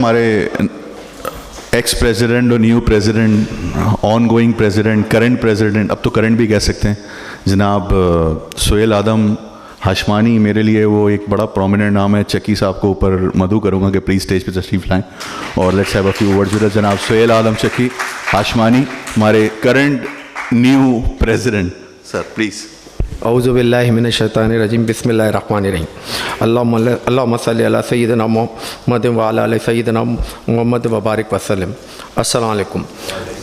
हमारे ex president और new president, on going president, current president, अब तो करंट भी कह सकते हैं, जनाब सुहेल आदम हाशमानी, मेरे लिए वो एक बड़ा प्रोमिनेंट नाम है। चक्की साहब को ऊपर मदू करूँगा कि प्लीज़ स्टेज पे तशरीफ़ लाएं और let's have a few words with जनाब सुहेल आदम चक्की हाशमानी, हमारे current new president. Sir please. औज़ु बिल्लाहि मिनश शैतानिर रजीम, बिस्मिल्लाहिर रहमानिर रहीम। अल्लाहुम्मा सल्लि अला सय्यिदिना मुहम्मद व अला आलि सय्यिदिना मुहम्मद व बारिक वसल्लम। अस्सलाम वालेकुम।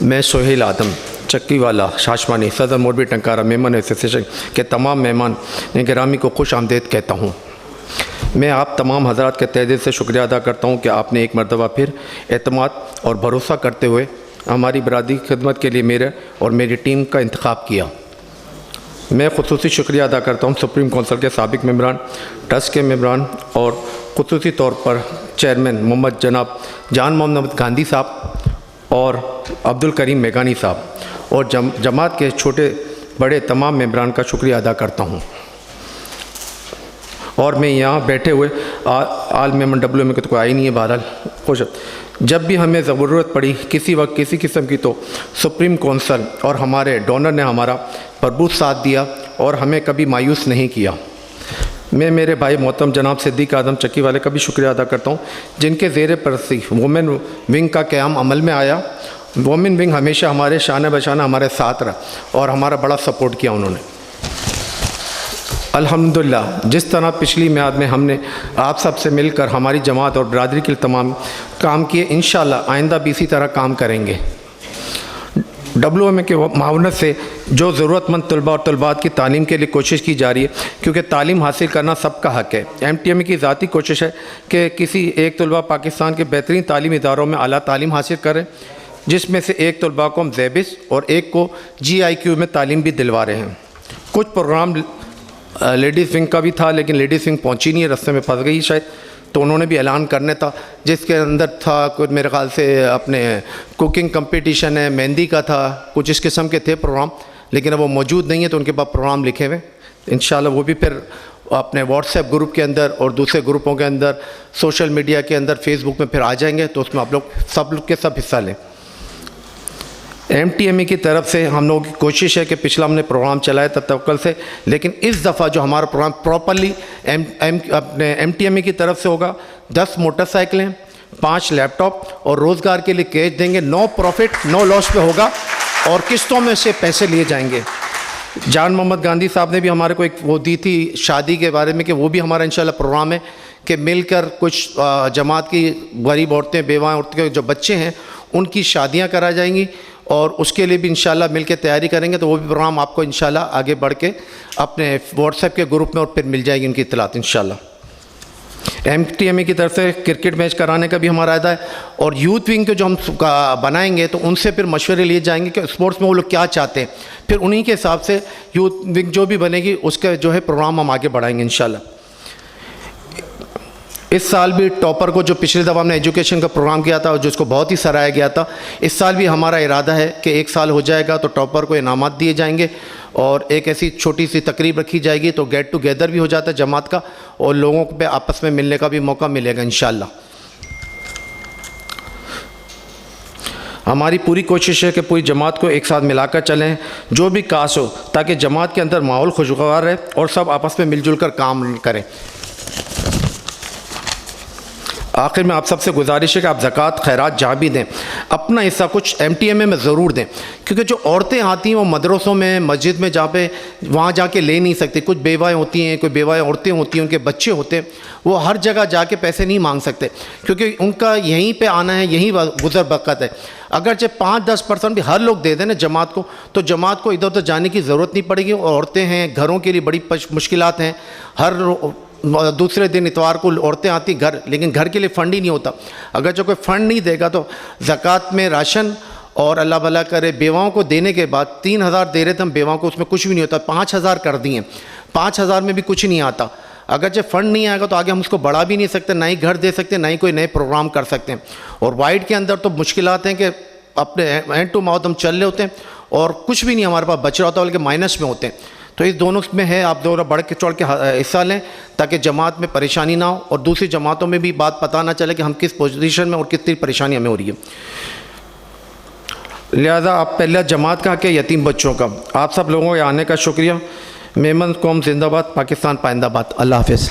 मैं सुहेल आदम चक्की वाला हाशमानी, सदर मोरबी टंकारा मेमन एसोसिएशन के तमाम मेहमान गिरामी को खुश आमदेद कहता हूँ। मैं आप तमाम हज़रात के तहे दिल से शुक्रिया अदा करता हूँ कि आपने एक मरतबा फिर एतमाद और भरोसा करते हुए हमारी बरादरी की खिदमत के लिए मेरे और मेरी टीम का इंतखाब किया। मैं ख़ुसूसी शुक्रिया अदा करता हूँ सुप्रीम कौंसिल के साबिक़ मेंबरान, ट्रस्ट के मेंबरान और ख़ुसूसी तौर पर चेयरमैन मोहम्मद जनाब जान मोहम्मद गांधी साहब और अब्दुल करीम मेघानी साहब और जमात के छोटे बड़े तमाम मेंबरान का शुक्रिया अदा करता हूँ। और मैं यहाँ बैठे हुए आल मेमन WM के तो कोई आई नहीं है, बहरहाल खुश। जब भी हमें ज़रूरत पड़ी किसी वक्त किसी किस्म की, तो सुप्रीम कौंसिल और हमारे डोनर ने हमारा भरपूर साथ दिया और हमें कभी मायूस नहीं किया। मैं मेरे भाई मोहतरम जनाब सिद्दीक आदम चक्की वाले का भी शुक्रिया अदा करता हूँ, जिनके ज़ेर परस्ती वुमेन विंग का क़याम अमल में आया। वुमेन विंग हमेशा हमारे शान बशाना हमारे साथ रहा और हमारा बड़ा सपोर्ट किया उन्होंने। अल्हम्दुलिल्लाह, जिस तरह पिछली मियाद में हमने आप सब से मिलकर हमारी जमात और बरादरी के लिए तमाम काम किए, इंशाअल्लाह आइंदा भी इसी तरह काम करेंगे। WM के मावनत से जो ज़रूरतमंद तलबा और तलबात की तालीम के लिए कोशिश की जा रही है, क्योंकि तालीम हासिल करना सबका हक़ है। MTMA की ज़ाती कोशिश है कि किसी एक तलबा पाकिस्तान के बेहतरीन तालीमी इदारों में आला तालीम हासिल करें, जिसमें से एक तलबा को हम ज़ेबिस और एक को GIQ में तालीम भी दिलवा रहे हैं। कुछ प्रोग्राम लेडीज़ विंग का भी था, लेकिन लेडीज़ विंग पहुंची नहीं है, रास्ते में फंस गई शायद, तो उन्होंने भी ऐलान करने था, जिसके अंदर था कुछ मेरे ख़्याल से अपने कुकिंग कंपटीशन है, मेहंदी का था, कुछ इस किस्म के थे प्रोग्राम, लेकिन अब वो मौजूद नहीं है। तो उनके पास प्रोग्राम लिखे हुए, इंशाल्लाह वो भी फिर अपने व्हाट्सएप ग्रुप के अंदर और दूसरे ग्रुपों के अंदर, सोशल मीडिया के अंदर, फेसबुक में फिर आ जाएंगे, तो उसमें आप लोग सब के सब हिस्सा लें। MTMA की तरफ से हम लोगों की कोशिश है कि पिछला हमने प्रोग्राम चलाया था तवक्कल से, लेकिन इस दफ़ा जो हमारा प्रोग्राम प्रॉपरली अपने MTMA की तरफ से होगा, 10 मोटरसाइकिलें, 5 लैपटॉप और रोज़गार के लिए कैश देंगे। नो प्रॉफिट नो लॉस पे होगा और किस्तों में से पैसे लिए जाएंगे। जान मोहम्मद गांधी साहब ने भी हमारे को एक वो दी थी शादी के बारे में, कि वो भी हमारा इंशाल्लाह प्रोग्राम है कि मिलकर कुछ जमात की गरीब औरतें, बेवाएँ औरतें के जो बच्चे हैं, उनकी शादियाँ करा जाएंगी और उसके लिए भी इंशाल्लाह मिल के तैयारी करेंगे। तो वो भी प्रोग्राम आपको इंशाल्लाह आगे बढ़ के अपने व्हाट्सएप के ग्रुप में और फिर मिल जाएगी उनकी इत्तलात इंशाल्लाह। MTMA की तरफ से क्रिकेट मैच कराने का भी हमारा इरादा है और यूथ विंग के जो हम बनाएंगे तो उनसे फिर मशवरे लिए जाएंगे कि स्पोर्ट्स में वो लोग क्या चाहते हैं, फिर उन्हीं के हिसाब से यूथ विंग जो भी बनेगी उसका जो है प्रोग्राम हम आगे बढ़ाएंगे इंशाल्लाह। इस साल भी टॉपर को, जो पिछली दफ़ा हमने एजुकेशन का प्रोग्राम किया था और जिसको बहुत ही सराहा गया था, इस साल भी हमारा इरादा है कि 1 साल हो जाएगा तो टॉपर को इनामात दिए जाएंगे और एक ऐसी छोटी सी तकरीब रखी जाएगी, तो गेट टुगेदर भी हो जाता है जमात का और लोगों पे आपस में मिलने का भी मौका मिलेगा इंशाल्लाह। हमारी पूरी कोशिश है कि पूरी जमात को एक साथ मिलाकर चलें, जो भी कास हो, ताकि जमात के अंदर माहौल खुशगवार रहे और सब आपस में मिलजुल कर काम करें। आखिर में आप सबसे गुजारिश है कि आप ज़कात खैरात जहाँ भी दें, अपना हिस्सा कुछ MTMA में ज़रूर दें, क्योंकि जो औरतें आती हैं वो मदरसों में, मस्जिद में जहाँ पे वहाँ जाके ले नहीं सकती। कुछ बेवाएँ होती हैं, कोई बेवाएँ औरतें होती हैं, उनके बच्चे होते हैं, वो हर जगह जाके पैसे नहीं मांग सकते, क्योंकि उनका यहीं पे आना है, यहीं गुजर बरकत है। अगर चाहे 5-10% भी हर लोग दे दें ना जमात को, तो जमात को इधर उधर जाने की ज़रूरत नहीं पड़ेगी। और औरतें हैं, घरों के लिए बड़ी मुश्किलात हैं, हर दूसरे दिन इतवार को औरतें आती घर, लेकिन घर के लिए फ़ंड ही नहीं होता। अगर जो कोई फ़ंड नहीं देगा तो ज़कात में राशन और अल्लाह भला करे बेवाओं को देने के बाद 3000 दे रहे थे हम बेवाओं को, उसमें कुछ भी नहीं होता। 5000 कर दिए, 5000 में भी कुछ नहीं आता। अगर जब फ़ंड नहीं आएगा तो आगे हम उसको बढ़ा भी नहीं सकते, ना ही घर दे सकते, ना ही कोई नए प्रोग्राम कर सकते हैं। और वाइड के अंदर तो मुश्किलात हैं कि अपने हैंड टू माउथ हम चल रहे होते हैं और कुछ भी नहीं हमारे पास बच रहा होता, बल्कि माइनस में होते हैं। تو اس دونوں میں ہے آپ دونوں بڑھ کے چڑھ کے حصہ لیں تاکہ جماعت میں پریشانی نہ ہو اور دوسری جماعتوں میں بھی بات پتہ نہ چلے کہ ہم کس پوزیشن میں اور کتنی پریشانی ہمیں ہو رہی ہے. لہذا آپ پہلا جماعت کا حق ہے یتیم بچوں کا. آپ سب لوگوں کے آنے کا شکریہ. میمن قوم زندہ باد، پاکستان پائندہ باد. اللہ حافظ.